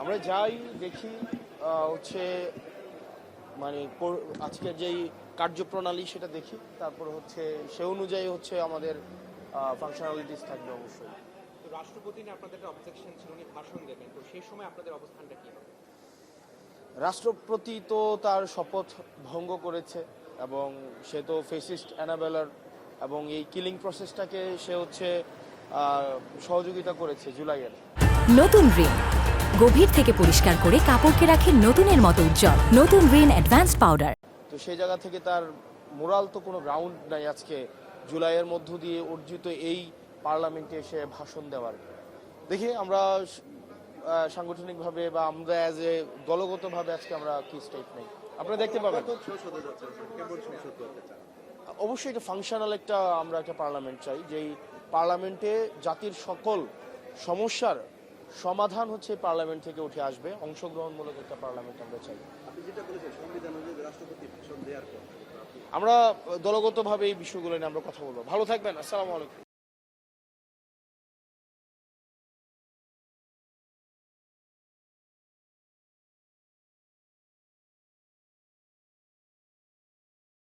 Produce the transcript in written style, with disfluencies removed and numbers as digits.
আমরা যাই দেখি হচ্ছে মানে আজকের যেই কার্যপ্রণালী সেটা দেখি, তারপর হচ্ছে সে অনুযায়ী হচ্ছে আমাদের ফাংশনালিটিস থাকবে অবশ্যই। তো রাষ্ট্রপতি নিয়ে আপনাদের একটা অবজেকশন ছিল, উনি ভাষণ দেবেন, তো সেই সময় আপনাদের অবস্থানটা কি হবে? রাষ্ট্রপতি তো তার শপথ ভঙ্গ করেছে এবং সে তো ফেসিস্ট অ্যানাবেলার, এবং এই কিলিং প্রসেসটাকে সে হচ্ছে সহযোগিতা করেছে জুলাইয়ের। নতুন রিন গভীর থেকে পরিষ্কার করে কাপড়কে রাখে নতুনের মতো উজ্জ্বল। নতুন রিন অ্যাডভান্সড পাউডার। তো সেই জায়গা থেকে তার মোরাল তো কোনো গ্রাউন্ড নাই আজকে জুলাইয়ের মধ্য দিয়ে অর্জিত এই পার্লামেন্টে এসে ভাষণ দেওয়ার। দেখি আমরা সাংগঠনিকভাবে বা আমরা অ্যাজ এ দলগতভাবে আজকে আমরা কি স্টেপ নেই আপনারা দেখতে পাবেন। অবশ্যই এটা ফাংশনাল আমরা একটা পার্লামেন্ট চাই, যেই পার্লামেন্টে জাতির সকল সমস্যার সমাধান হচ্ছে পার্লামেন্ট থেকে উঠে আসবে। অংশগ্রহণমূলক একটা পার্লামেন্ট আমরা চাই। আমরা দলগতভাবে এই বিষয়গুলো নিয়ে আমরা কথা বলবো। ভালো থাকবেন। আসসালামু আলাইকুম।